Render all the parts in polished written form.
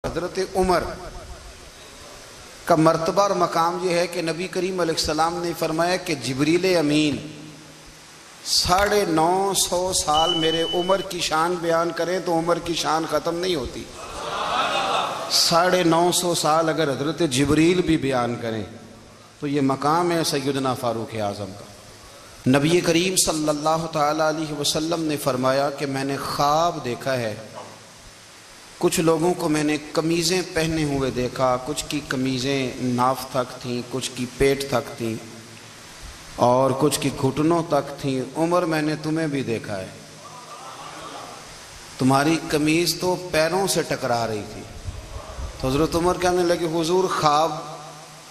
حضرت عمر کا مرتبہ اور مقام یہ ہے کہ نبی کریم علیہ السلام نے فرمایا کہ جبریل امین 950 سال میرے عمر کی شان بیان کریں تو عمر کی شان ختم نہیں ہوتی۔ 950 سال اگر حضرت جبریل بھی بیان کریں تو یہ مقام ہے سیدنا فاروق اعظم کا۔ نبی کریم صلی اللہ تعالیٰ علیہ وسلم نے فرمایا کہ میں نے خواب دیکھا ہے، کچھ لوگوں کو میں نے قمیضیں پہنے ہوئے دیکھا، کچھ کی قمیضیں ناف تک تھیں، کچھ کی پیٹ تک تھیں اور کچھ کی گھٹنوں تک تھیں۔ عمر میں نے تمہیں بھی دیکھا ہے، تمہاری قمیض تو پیروں سے ٹکرا رہی تھی۔ تو حضرت عمر کہنے لگے حضور خواب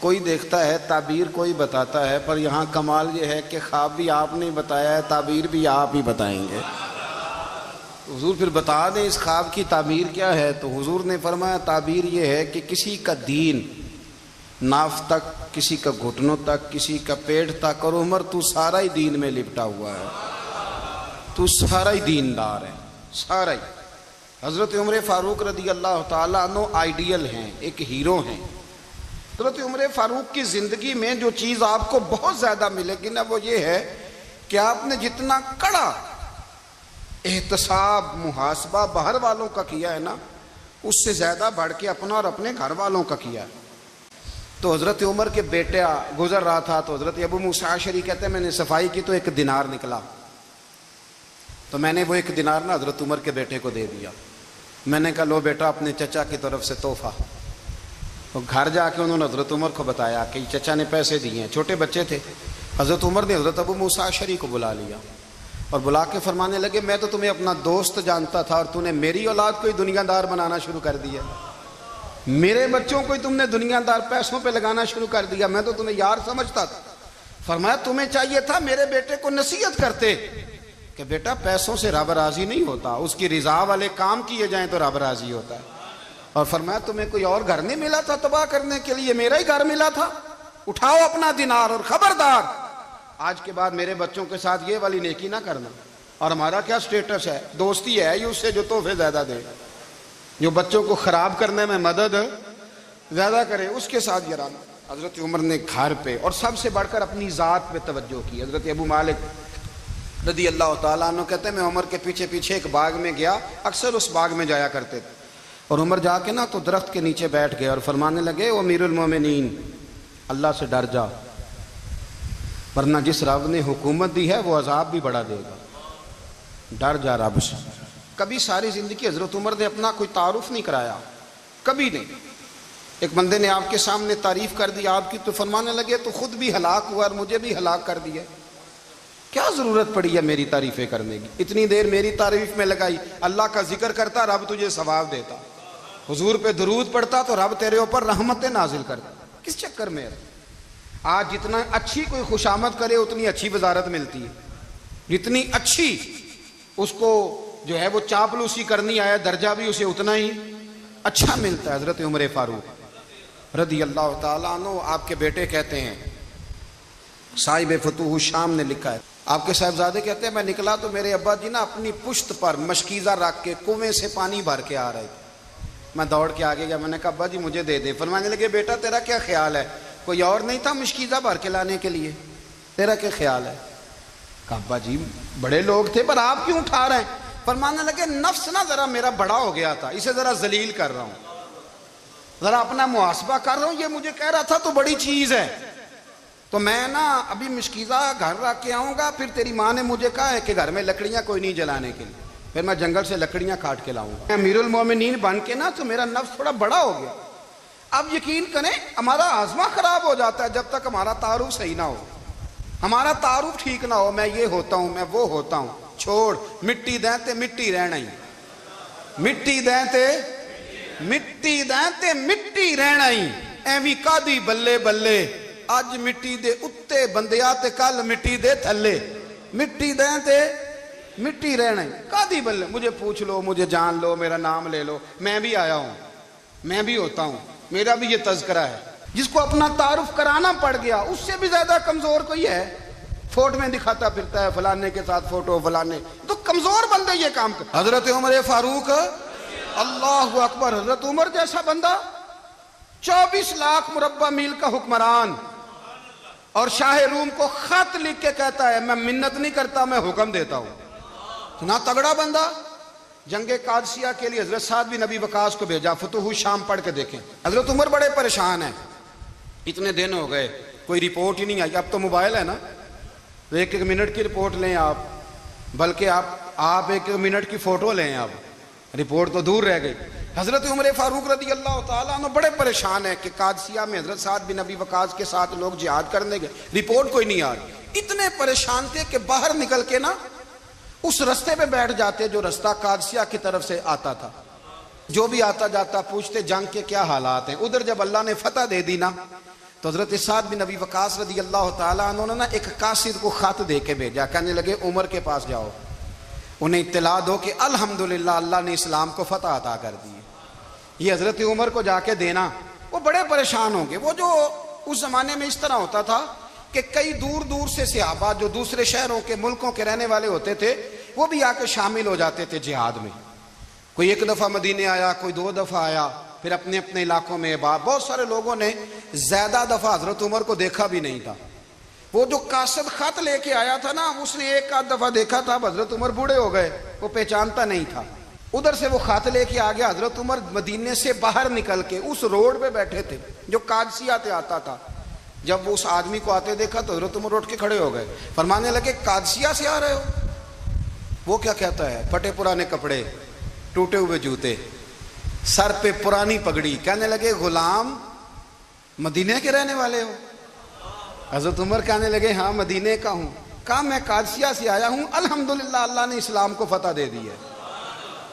کوئی دیکھتا ہے، تعبیر کوئی بتاتا ہے، پر یہاں کمال یہ ہے کہ خواب بھی آپ نے بتایا ہے، تعبیر بھی آپ ہی بتائیں گے۔ حضور پھر بتا دیں اس خواب کی تعبیر کیا ہے؟ تو حضور نے فرمایا تعبیر یہ ہے کہ کسی کا دین ناف تک، کسی کا گھٹنوں تک، کسی کا پیٹ تک، اور عمر تو سارا ہی دین میں لپٹا ہوا ہے، تو سارا ہی دیندار ہے، سارا ہی۔ حضرت عمر فاروق رضی اللہ تعالیٰ عنہ آئیڈیل ہیں، ایک ہیرو ہیں۔ حضرت عمر فاروق کی زندگی میں جو چیز آپ کو بہت زیادہ ملے گی نا وہ یہ ہے کہ آپ نے جتنا کڑا احتساب محاسبہ باہر والوں کا کیا ہے نا، اس سے زیادہ بڑھ کے اپنا اور اپنے گھر والوں کا کیا ہے۔ تو حضرت عمر کے بیٹا گزر رہا تھا تو حضرت ابو موسیٰ اشعری کہتے ہیں میں نے صفائی کی تو 1 دینار نکلا، تو میں نے وہ 1 دینار نا حضرت عمر کے بیٹے کو دے دیا۔ میں نے کہا لو بیٹا اپنے چچا کی طرف سے تحفہ۔ تو گھر جا کے انہوں نے حضرت عمر کو بتایا کہ چچا نے پیسے دیے ہیں، چھوٹے بچے تھے۔ حضرت عمر نے حضرت ابو موسیٰ اشعری کو بلا لیا اور بلا کے فرمانے لگے میں تو تمہیں اپنا دوست جانتا تھا اور تو نے میری اولاد کو ہی دنیا دار بنانا شروع کر دیا، میرے بچوں کو ہی تم نے دنیا دار پیسوں پہ لگانا شروع کر دیا، میں تو تمہیں یار سمجھتا تھا۔ فرمایا تمہیں چاہیے تھا میرے بیٹے کو نصیحت کرتے کہ بیٹا پیسوں سے رب راضی نہیں ہوتا، اس کی رضا والے کام کیے جائیں تو رب راضی ہوتا ہے۔ اور فرمایا تمہیں کوئی اور گھر نہیں ملا تھا تباہ کرنے کے لیے، میرا ہی گھر ملا تھا، اٹھاؤ اپنا دینار اور خبردار آج کے بعد میرے بچوں کے ساتھ یہ والی نیکی نہ کرنا۔ اور ہمارا کیا سٹیٹس ہے؟ دوستی ہے یہ اس سے جو تحفے زیادہ دے، جو بچوں کو خراب کرنے میں مدد زیادہ کرے اس کے ساتھ گرانا۔ حضرت عمر نے گھر پہ اور سب سے بڑھ کر اپنی ذات پہ توجہ کی۔ حضرت ابو مالک رضی اللہ تعالیٰ عنہ کہتے ہیں میں عمر کے پیچھے پیچھے ایک باغ میں گیا، اکثر اس باغ میں جایا کرتے تھے، اور عمر جا کے نا تو درخت کے نیچے بیٹھ گئے اور فرمانے لگے او امیر المومنین اللہ سے ڈر جا، ورنہ جس رب نے حکومت دی ہے وہ عذاب بھی بڑا دے گا، ڈر جا رب سے۔ کبھی ساری زندگی حضرت عمر نے اپنا کوئی تعارف نہیں کرایا، کبھی نہیں۔ ایک بندے نے آپ کے سامنے تعریف کر دی آپ کی تو فرمانے لگے تو خود بھی ہلاک ہوا اور مجھے بھی ہلاک کر دیا، کیا ضرورت پڑی ہے میری تعریفیں کرنے کی؟ اتنی دیر میری تعریف میں لگائی، اللہ کا ذکر کرتا رب تجھے ثواب دیتا، حضور پہ درود پڑھتا تو رب تیرے اوپر رحمتیں نازل کرتا، کس چکر میں ہے؟ آج جتنا اچھی کوئی خوشامد کرے اتنی اچھی وزارت ملتی ہے، جتنی اچھی اس کو جو ہے وہ چاپلوسی کرنی آیا درجہ بھی اسے اتنا ہی اچھا ملتا ہے۔ حضرت عمر فاروق رضی اللہ تعالیٰ عنہ آپ کے بیٹے کہتے ہیں، صاحب فتوح الشام نے لکھا ہے، آپ کے صاحبزادے کہتے ہیں میں نکلا تو میرے ابا جی نا اپنی پشت پر مشکیزہ رکھ کے کنویں سے پانی بھر کے آ رہے تھے۔ میں دوڑ کے آگے گیا، میں نے کہا ابا جی مجھے دے دے۔ فرمانے لگے بیٹا تیرا کیا خیال ہے، کوئی اور نہیں تھا مشکیزہ بھر کے لانے کے لیے، تیرا کیا خیال ہے؟ کہا ابا جی بڑے لوگ تھے پر آپ کیوں اٹھا رہے ہیں؟ فرمانے لگے نفس نا ذرا میرا بڑا ہو گیا تھا، اسے ذرا ذلیل کر رہا ہوں، ذرا اپنا محاسبہ کر رہا ہوں، یہ مجھے کہہ رہا تھا تو بڑی چیز ہے، تو میں نا ابھی مشکیزہ گھر رکھ کے آؤں گا، پھر تیری ماں نے مجھے کہا ہے کہ گھر میں لکڑیاں کوئی نہیں جلانے کے لیے، پھر میں جنگل سے لکڑیاں کاٹ کے لاؤں گا۔ امیر المومنین بن کے نا تو میرا نفس تھوڑا بڑا ہو گیا۔ اب یقین کریں ہمارا آزما خراب ہو جاتا ہے جب تک ہمارا تعارف صحیح نہ ہو، ہمارا تعارف ٹھیک نہ ہو، میں یہ ہوتا ہوں میں وہ ہوتا ہوں، چھوڑ مٹی دیں تے مٹی رہنا ہی، مٹی دیں تے مٹی دیں تے مٹی رہنا ہی، ایویں کادی بلے بلے اج مٹی دے اتے بندیا تے کل مٹی دے تھلے، مٹی دیں تے مٹی رہنا ہی، کادی بلے، مجھے پوچھ لو مجھے جان لو میرا نام لے لو، میں بھی آیا ہوں، میں بھی ہوتا ہوں، میرا بھی یہ تذکرہ ہے۔ جس کو اپنا تعارف کرانا پڑ گیا اس سے بھی زیادہ کمزور کوئی ہے؟ فوٹو میں دکھاتا پھرتا ہے فلانے کے ساتھ فوٹو، فلانے تو کمزور بندے یہ کام کر۔ حضرت عمر فاروق اللہ اکبر. حضرت عمر جیسا بندہ 24 لاکھ مربع میل کا حکمران اور شاہ روم کو خط لکھ کے کہتا ہے میں منت نہیں کرتا میں حکم دیتا ہوں. اتنا تگڑا بندہ. جنگ قادسیہ کے لیے حضرت سعد بن ابی وقاص کو بھیجا. فتوح شام پڑھ کے دیکھیں. حضرت عمر بڑے پریشان ہیں. اتنے دن ہو گئے کوئی رپورٹ ہی نہیں آئی. اب تو موبائل ہے نا, ایک ایک منٹ کی رپورٹ لیں آپ, بلکہ آپ ایک منٹ کی فوٹو لیں. آپ رپورٹ تو دور رہ گئی. حضرت عمر فاروق رضی اللہ تعالیٰ عنہ بڑے پریشان ہیں کہ قادسیہ میں حضرت سعد بن ابی وقاص کے ساتھ لوگ جہاد کرنے گئے, رپورٹ کوئی نہیں آ رہی. اتنے پریشان تھے کہ باہر نکل کے نا اس رستے پہ بیٹھ جاتے جو رستہ قادسیہ کی طرف سے آتا تھا. جو بھی آتا جاتا پوچھتے جنگ کے کیا حالات ہیں. ادھر جب اللہ نے فتح دے دی نا تو حضرت سعد بن ابی وقاص رضی اللہ تعالیٰ عنہ نے ایک قاصد کو خط دے کے بھیجا. کہنے لگے عمر کے پاس جاؤ, انہیں اطلاع دو کہ الحمدللہ اللہ نے اسلام کو فتح عطا کر دی. یہ حضرت عمر کو جا کے دینا. وہ بڑے پریشان ہوں گے. وہ جو اس زمانے میں اس طرح ہوتا تھا کہ کئی دور دور سے صحابہ جو دوسرے شہروں کے ملکوں کے رہنے والے ہوتے تھے وہ بھی آ کے شامل ہو جاتے تھے جہاد میں. کوئی ایک دفعہ مدینے آیا, کوئی 2 دفعہ آیا, پھر اپنے اپنے علاقوں میں. بہت سارے لوگوں نے زیادہ دفعہ حضرت عمر کو دیکھا بھی نہیں تھا. وہ جو قاصد خط لے کے آیا تھا نا اس نے 1 دفعہ دیکھا تھا. حضرت عمر بوڑھے ہو گئے, وہ پہچانتا نہیں تھا. ادھر سے وہ خط لے کے آ گیا. حضرت عمر مدینے سے باہر نکل کے اس روڈ پہ بیٹھے تھے جو قادسیہ سے آتا تھا. جب وہ اس آدمی کو آتے دیکھا تو حضرت عمر اٹھ کے کھڑے ہو گئے, فرمانے لگے قادسیہ سے آ رہے ہو؟ وہ کیا کہتا ہے؟ پھٹے پرانے کپڑے, ٹوٹے ہوئے جوتے, سر پہ پرانی پگڑی. کہنے لگے غلام مدینے کے رہنے والے ہو؟ حضرت عمر کہنے لگے ہاں مدینے کا ہوں. کہا میں قادسیہ سے آیا ہوں, الحمدللہ اللہ نے اسلام کو فتح دے دی ہے,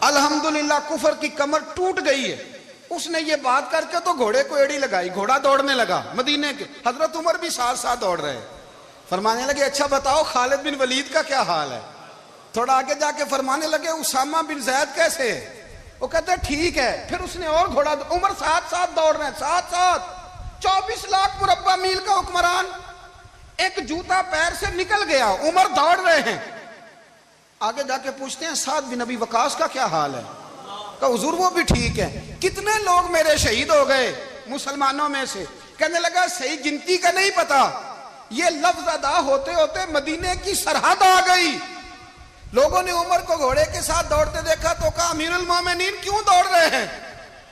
الحمدللہ کفر کی کمر ٹوٹ گئی ہے. اس نے یہ بات کر کے تو گھوڑے کو ایڑی لگائی, گھوڑا دوڑنے لگا مدینے کے. حضرت عمر بھی ساتھ ساتھ دوڑ رہے. فرمانے لگے اچھا بتاؤ خالد بن ولید کا کیا حال ہے؟ تھوڑا آگے جا کے فرمانے لگے اسامہ بن زید کیسے ہے؟ وہ کہتے ہیں ٹھیک ہے. پھر اس نے اور گھوڑا. عمر ساتھ ساتھ دوڑ رہے ہیں, ساتھ ساتھ. 24 لاکھ مربع میل کا حکمران, ایک جوتا پیر سے نکل گیا, عمر دوڑ رہے ہیں. آگے جا کے پوچھتے ہیں سعد بن ابی وقاص کا کیا حال ہے؟ کہ حضور وہ بھی ٹھیک ہے. کتنے لوگ میرے شہید ہو گئے مسلمانوں میں سے؟ کہنے لگا صحیح گنتی کا نہیں پتا, یہ لفظ ادا ہوتے ہوتے مدینے کی سرحد آ گئی. لوگوں نے عمر کو گھوڑے کے ساتھ دوڑتے دیکھا تو کہا امیر المومنین کیوں دوڑ رہے ہیں؟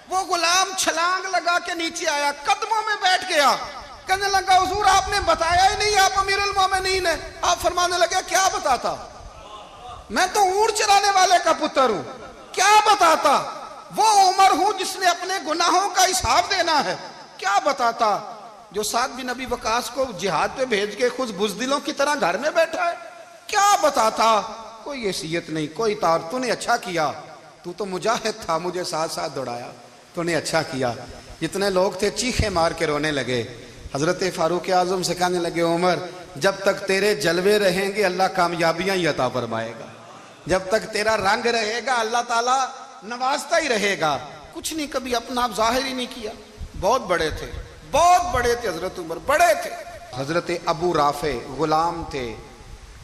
وہ غلام چھلانگ لگا کے نیچے آیا, قدموں میں بیٹھ گیا. کہنے لگا حضور آپ نے بتایا ہی نہیں آپ امیر المومنین ہیں. آپ فرمانے لگے کیا بتاتا؟ میں تو اونٹ چرانے والے کا پتر ہوں, کیا بتاتا؟ وہ عمر ہوں جس نے اپنے گناہوں کا حساب دینا ہے. کیا بتاتا؟ جو سعد بن ابی وقاص کو جہاد پہ بھیج کے خود بزدلوں کی طرح گھر میں بیٹھا ہے. کیا بتاتا؟ کوئی حیثیت نہیں, کوئی تار. تو نے اچھا کیا, تو مجاہد تھا, مجھے ساتھ ساتھ دوڑایا, تو نے اچھا کیا. جتنے لوگ تھے چیخے مار کے رونے لگے. حضرت فاروق اعظم سے کہنے لگے عمر جب تک تیرے جلوے رہیں گے اللہ کامیابیاں ہی عطا فرمائے گا, جب تک تیرا رنگ رہے گا اللہ تعالیٰ نوازتا ہی رہے گا. کچھ نہیں کبھی اپنا آپ ظاہر ہی نہیں کیا. بہت بڑے تھے, بہت بڑے تھے حضرت عمر, بڑے تھے. حضرت ابو رافع غلام تھے,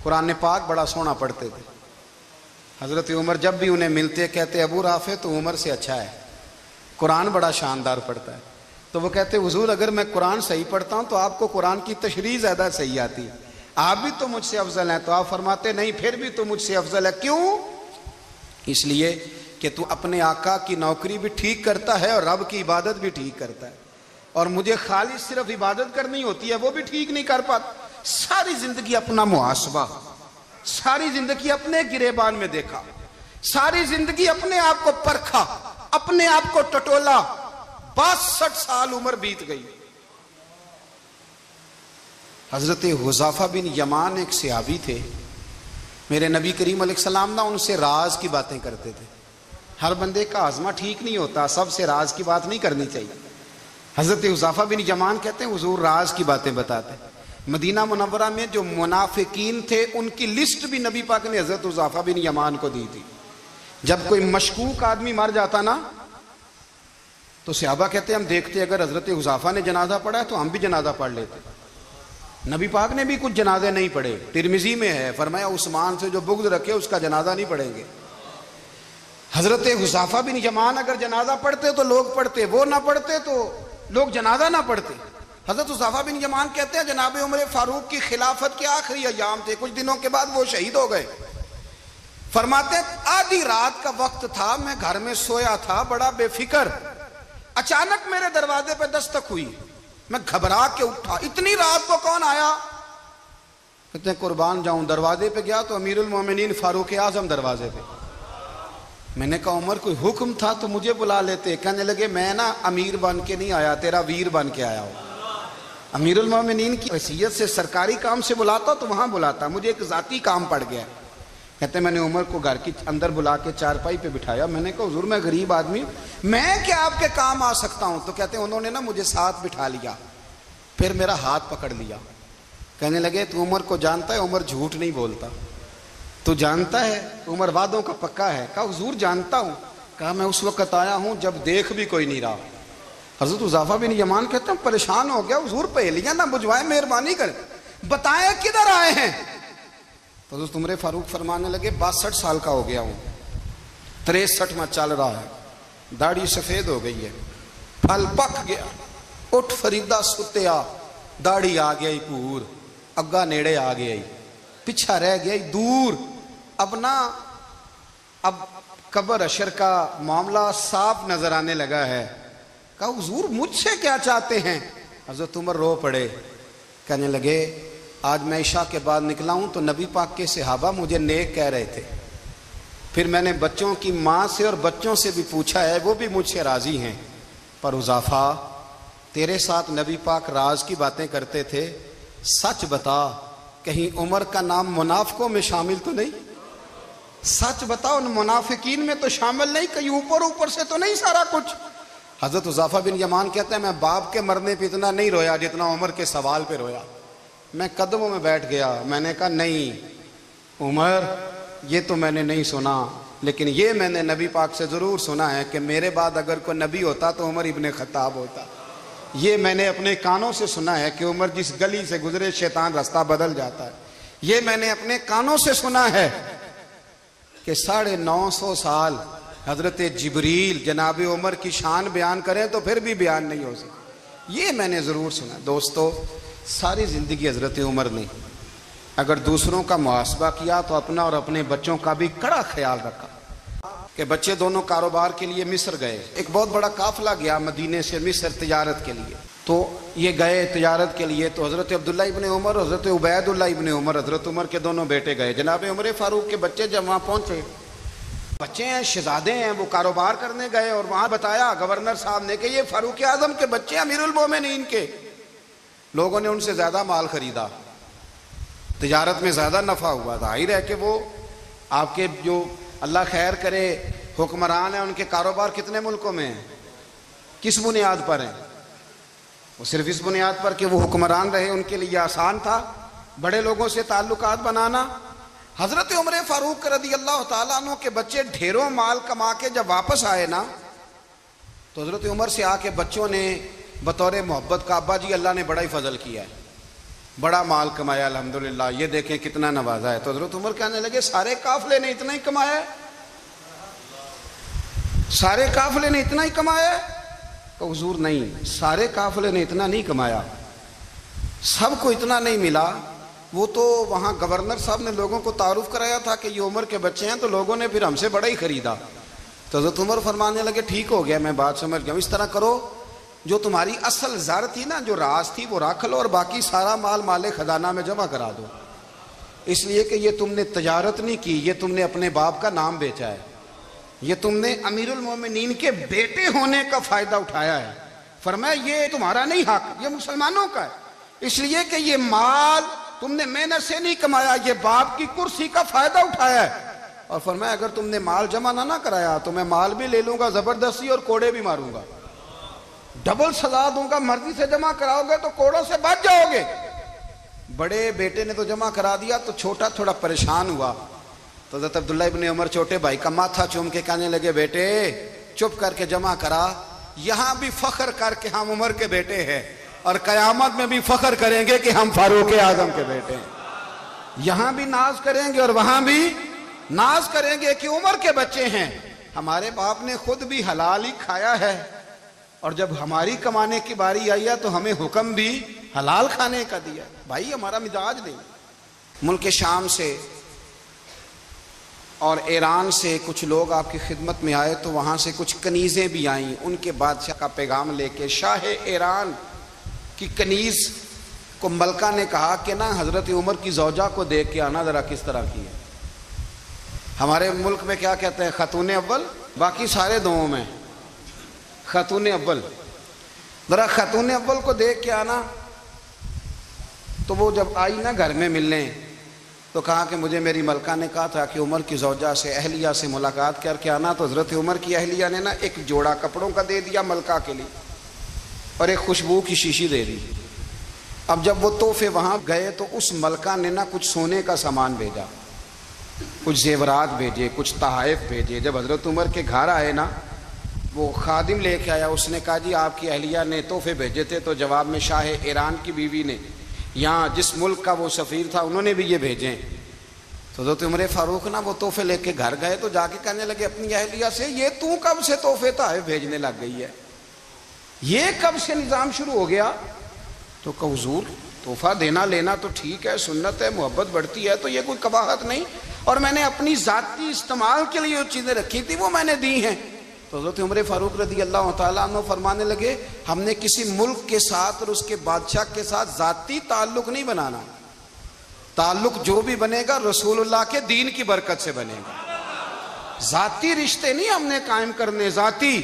قرآن پاک بڑا سونا پڑھتے تھے. حضرت عمر جب بھی انہیں ملتے کہتے ابو رافع تو عمر سے اچھا ہے, قرآن بڑا شاندار پڑھتا ہے. تو وہ کہتے حضور اگر میں قرآن صحیح پڑھتا ہوں تو آپ کو قرآن کی تشریح زیادہ صحیح آتی ہے, آپ بھی تو مجھ سے افضل ہیں. تو آپ فرماتے نہیں پھر بھی تو مجھ سے افضل ہے. کیوں؟ اس لیے کہ تو اپنے آقا کی نوکری بھی ٹھیک کرتا ہے اور رب کی عبادت بھی ٹھیک کرتا ہے, اور مجھے خالص صرف عبادت کرنی ہوتی ہے وہ بھی ٹھیک نہیں کر پاتا. ساری زندگی اپنا محاسبہ, ساری زندگی اپنے گریبان میں دیکھا, ساری زندگی اپنے آپ کو پرکھا, اپنے آپ کو ٹٹولا. 62 سال عمر بیت گئی. حضرت حذیفہ بن یمان ایک صحابی تھے, میرے نبی کریم علیہ السلام نا ان سے راز کی باتیں کرتے تھے. ہر بندے کا ہاضمہ ٹھیک نہیں ہوتا, سب سے راز کی بات نہیں کرنی چاہیے. حضرت حذیفہ بن یمان کہتے ہیں حضور راز کی باتیں بتاتے. مدینہ منورہ میں جو منافقین تھے ان کی لسٹ بھی نبی پاک نے حضرت حذیفہ بن یمان کو دی تھی. جب کوئی مشکوک آدمی مر جاتا نا تو صحابہ کہتے ہیں ہم دیکھتے اگر حضرت حذیفہ نے جنازہ پڑھا ہے تو ہم بھی جنازہ پڑھ لیتے. نبی پاک نے بھی کچھ جنازے نہیں پڑھے. ترمذی میں ہے فرمایا عثمان سے جو بغض رکھے اس کا جنازہ نہیں پڑھیں گے. حضرت حذیفہ بن یمان اگر جنازہ پڑھتے تو لوگ پڑھتے، وہ نہ پڑھتے تو لوگ جنازہ نہ پڑھتے۔ حضرت حذیفہ بن یمان کہتے ہیں جناب عمر فاروق کی خلافت کے آخری ایام تھے، کچھ دنوں کے بعد وہ شہید ہو گئے۔ فرماتے ہیں آدھی رات کا وقت تھا، میں گھر میں سویا تھا بڑا بے فکر، اچانک میرے دروازے پہ دستک ہوئی، میں گھبرا کے اٹھا، اتنی رات کو کون آیا؟ کہتے ہیں قربان جاؤں، دروازے پہ گیا تو امیر المومنین فاروق اعظم دروازے پہ۔ میں نے کہا عمر کوئی حکم تھا تو مجھے بلا لیتے۔ کہنے لگے میں نا امیر بن کے نہیں آیا، تیرا ویر بن کے آیا ہوں۔ امیر المومنین کی حیثیت سے سرکاری کام سے بلاتا تو وہاں بلاتا، مجھے ایک ذاتی کام پڑ گیا۔ کہتے ہیں میں نے عمر کو گھر کی اندر بلا کے چارپائی پہ بٹھایا، میں نے کہا حضور میں غریب آدمی میں کیا آپ کے کام آ سکتا ہوں؟ تو کہتے ہیں انہوں نے نا مجھے ساتھ بٹھا لیا، پھر میرا ہاتھ پکڑ لیا، کہنے لگے تو عمر کو جانتا ہے؟ عمر جھوٹ نہیں بولتا، تو جانتا ہے عمر وعدوں کا پکا ہے؟ کہا حضور جانتا ہوں۔ کہا میں اس وقت آیا ہوں جب دیکھ بھی کوئی نہیں رہا۔ حضرت حذیفہ بن یمان کہتے ہیں پریشان ہو گیا، حضور پہلیاں نہ بجھوائے، مہربانی کریں بتائیں کدھر آئے ہیں؟ تو حضرت عمر فاروق فرمانے لگے 62 سال کا ہو گیا ہوں، 63 میں چل رہا ہے، داڑھی سفید ہو گئی ہے، پھل پک گیا، اٹھ فریدہ ستیا، داڑھی آ گیا ہی پور، اگا نیڑے آ گیا ہی، پیچھا رہ گیا ہی دور، اب قبر اشر کا معاملہ صاف نظر آنے لگا ہے۔ کہا حضور مجھ سے کیا چاہتے ہیں؟ حضرت عمر رو پڑے، کہنے لگے آج میں عشاء کے بعد نکلا ہوں تو نبی پاک کے صحابہ مجھے نیک کہہ رہے تھے، پھر میں نے بچوں کی ماں سے اور بچوں سے بھی پوچھا ہے، وہ بھی مجھ سے راضی ہیں، پر حذیفہ تیرے ساتھ نبی پاک راز کی باتیں کرتے تھے، سچ بتا کہیں عمر کا نام منافقوں میں شامل تو نہیں؟ سچ بتا ان منافقین میں تو شامل نہیں، کہیں اوپر سے تو نہیں سارا کچھ؟ حضرت حذیفہ بن یمان کہتے ہیں میں باپ کے مرنے پہ اتنا نہیں رویا جتنا عمر کے سوال پہ رویا۔ میں قدموں میں بیٹھ گیا، میں نے کہا نہیں عمر یہ تو میں نے نہیں سنا، لیکن یہ میں نے نبی پاک سے ضرور سنا ہے کہ میرے بعد اگر کوئی نبی ہوتا تو عمر ابن خطاب ہوتا۔ یہ میں نے اپنے کانوں سے سنا ہے کہ عمر جس گلی سے گزرے شیطان رستہ بدل جاتا ہے۔ یہ میں نے اپنے کانوں سے سنا ہے کہ 950 سال حضرت جبریل جناب عمر کی شان بیان کریں تو پھر بھی بیان نہیں ہو سکتا، یہ میں نے ضرور سنا۔ دوستو ساری زندگی حضرت عمر نے اگر دوسروں کا محاسبہ کیا تو اپنا اور اپنے بچوں کا بھی کڑا خیال رکھا کہ بچے دونوں کاروبار کے لیے مصر گئے، ایک بہت بڑا قافلہ گیا مدینے سے مصر تجارت کے لیے، تو یہ گئے تجارت کے لیے، تو حضرت عبداللہ ابن عمر اور حضرت عبید اللہ ابن عمر حضرت عمر کے دونوں بیٹے گئے۔ جناب عمر فاروق کے بچے جب وہاں پہنچے، بچے ہیں شہزادے ہیں، وہ کاروبار کرنے گئے، اور وہاں بتایا گورنر صاحب نے کہ یہ فاروق اعظم کے بچے امیر المومنین کے۔ لوگوں نے ان سے زیادہ مال خریدا، تجارت میں زیادہ نفع ہوا، ظاہر ہے کہ وہ آپ کے جو اللہ خیر کرے حکمران ہیں ان کے کاروبار کتنے ملکوں میں ہیں، کس بنیاد پر ہیں؟ وہ صرف اس بنیاد پر کہ وہ حکمران رہے، ان کے لیے آسان تھا بڑے لوگوں سے تعلقات بنانا۔ حضرت عمر فاروق رضی اللہ تعالیٰ عنہ کے بچے ڈھیروں مال کما کے جب واپس آئے نا، تو حضرت عمر سے آ کے بچوں نے بطور محبت کا ابا جی اللہ نے بڑا ہی فضل کیا ہے، بڑا مال کمایا الحمدللہ، یہ دیکھیں کتنا نوازا ہے۔ تو حضرت عمر کہنے لگے سارے قافلے نے اتنا ہی کمایا ہے؟ سارے قافلے نے اتنا ہی کمایا ہے؟ تو حضور نہیں، سارے قافلے نے اتنا نہیں کمایا، سب کو اتنا نہیں ملا۔ وہ تو وہاں گورنر صاحب نے لوگوں کو تعارف کرایا تھا کہ یہ عمر کے بچے ہیں، تو لوگوں نے پھر ہم سے بڑا ہی خریدا۔ تو حضرت عمر فرمانے لگے ٹھیک ہو گیا، میں بات سمجھ گیا، اس طرح کرو جو تمہاری اصل زر تھی نا، جو راز تھی وہ رکھ لو، اور باقی سارا مال خزانہ میں جمع کرا دو، اس لیے کہ یہ تم نے تجارت نہیں کی، یہ تم نے اپنے باپ کا نام بیچا ہے، یہ تم نے امیر المومنین کے بیٹے ہونے کا فائدہ اٹھایا ہے۔ فرمایا یہ تمہارا نہیں حق، یہ مسلمانوں کا ہے، اس لیے کہ یہ مال تم نے محنت سے نہیں کمایا، یہ باپ کی کرسی کا فائدہ اٹھایا ہے۔ اور فرمایا اگر تم نے مال جمع نہ کرایا تو میں مال بھی لے لوں گا زبردستی اور کوڑے بھی ماروں گا، ڈبل سزا دوں گا، مرضی سے جمع کراؤ گے تو کوڑوں سے بچ جاؤ گے۔ بڑے بیٹے نے تو جمع کرا دیا، تو چھوٹا تھوڑا پریشان ہوا، تو حضرت عبداللہ ابن عمر چھوٹے بھائی کا ماتھا چوم کے کہنے لگے بیٹے چپ کر کے جمع کرا، یہاں بھی فخر کر کے ہم عمر کے بیٹے ہیں، اور قیامت میں بھی فخر کریں گے کہ ہم فاروق اعظم کے بیٹے ہیں، یہاں بھی ناز کریں گے اور وہاں بھی ناز کریں گے کہ عمر کے بچے ہیں۔ ہمارے باپ نے خود بھی حلال ہی کھایا ہے، اور جب ہماری کمانے کی باری آئی ہے تو ہمیں حکم بھی حلال کھانے کا دیا۔ بھائی ہمارا مزاج دیں۔ ملک شام سے اور ایران سے کچھ لوگ آپ کی خدمت میں آئے، تو وہاں سے کچھ کنیزیں بھی آئیں ان کے بادشاہ کا پیغام لے کے۔ شاہ ایران کی کنیز کو ملکہ نے کہا کہ نا حضرت عمر کی زوجہ کو دیکھ کے آنا ذرا کس طرح کی ہے۔ ہمارے ملک میں کیا کہتے ہیں؟ خاتون اول، باقی سارے دوؤں میں خاتون اول۔ ذرا خاتون اول کو دیکھ کے آنا۔ تو وہ جب آئی نا گھر میں ملنے، تو کہا کہ مجھے میری ملکہ نے کہا تھا کہ عمر کی زوجہ سے، اہلیہ سے ملاقات کر کے آنا۔ تو حضرت عمر کی اہلیہ نے نا ایک جوڑا کپڑوں کا دے دیا ملکہ کے لیے، اور ایک خوشبو کی شیشی دے دی۔ اب جب وہ تحفے وہاں گئے تو اس ملکہ نے نا کچھ سونے کا سامان بھیجا، کچھ زیورات بھیجے، کچھ تحائف بھیجے۔ جب حضرت عمر کے گھر آئے نا، وہ خادم لے کے آیا، اس نے کہا جی آپ کی اہلیہ نے تحفے بھیجے تھے، تو جواب میں شاہ ایران کی بیوی نے، یہاں جس ملک کا وہ سفیر تھا، انہوں نے بھی یہ بھیجے۔ تو حضرت عمر فاروق نا وہ تحفے لے کے گھر گئے، تو جا کے کہنے لگے اپنی اہلیہ سے، یہ تو کب سے تحفے تحائف بھیجنے لگ گئی ہے؟ یہ کب سے نظام شروع ہو گیا؟ تو کہ حضور تحفہ دینا لینا تو ٹھیک ہے، سنت ہے، محبت بڑھتی ہے، تو یہ کوئی قباحت نہیں، اور میں نے اپنی ذاتی استعمال کے لیے جو چیزیں رکھی تھی وہ میں نے دی ہیں۔ تو حضرت عمر فاروق رضی اللہ تعالیٰ عنہ فرمانے لگے، ہم نے کسی ملک کے ساتھ اور اس کے بادشاہ کے ساتھ ذاتی تعلق نہیں بنانا، تعلق جو بھی بنے گا رسول اللہ کے دین کی برکت سے بنے گا۔ ذاتی رشتے نہیں ہم نے قائم کرنے، ذاتی۔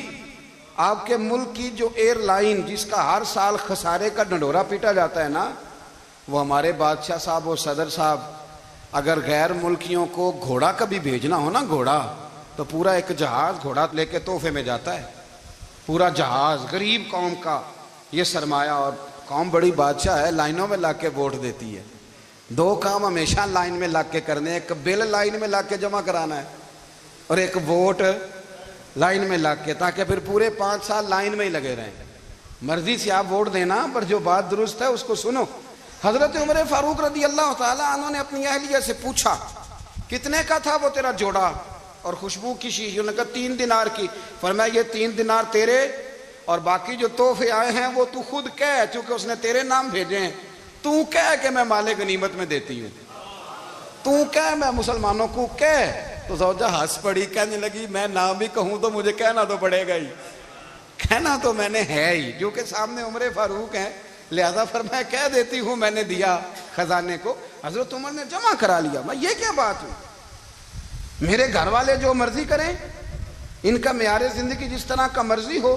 آپ کے ملک کی جو ایئر لائن جس کا ہر سال خسارے کا ڈنڈورا پیٹا جاتا ہے نا، وہ ہمارے بادشاہ صاحب اور صدر صاحب اگر غیر ملکیوں کو گھوڑا کبھی بھیجنا ہو نا، گھوڑا، تو پورا ایک جہاز گھوڑا لے کے تحفے میں جاتا ہے، پورا جہاز غریب قوم کا یہ سرمایہ، اور قوم بڑی بادشاہ ہے، لائنوں میں لگ کے ووٹ دیتی ہے۔ دو کام ہمیشہ لائن میں لگ کے کرنے، ایک بل لائن میں لگ کے جمع کرانا ہے، اور ایک ووٹ لائن میں لگ کے، تاکہ پھر پورے 5 سال لائن میں ہی لگے رہیں۔ مرضی سے آپ ووٹ دینا، پر جو بات درست ہے اس کو سنو۔ حضرت عمر فاروق رضی اللہ تعالیٰ عنہ نے اپنی اہلیہ سے پوچھا کتنے کا تھا وہ تیرا جوڑا اور خوشبو کی شیشی؟ انہوں نے کہا 3 دینار کی۔ فرمایا یہ 3 دینار تیرے، اور باقی جو تحفے آئے ہیں وہ تو خود کہہ، چونکہ اس نے تیرے نام بھیجے ہیں، تو کہہ کہ میں مال غنیمت میں دیتی ہوں، تو کہہ میں مسلمانوں کو کہہ۔ تو زوجہ ہنس پڑی، کہنے لگی میں نہ بھی کہوں تو مجھے کہنا تو پڑے گا ہی، کہنا تو میں نے ہے ہی، جو کہ سامنے عمر فاروق ہیں، لہذا فرمایا کہہ دیتی ہوں میں نے دیا خزانے کو۔ حضرت عمر نے جمع کرا لیا۔ میں یہ کیا بات ہوں، میرے گھر والے جو مرضی کریں، ان کا معیار زندگی جس طرح کا مرضی ہو،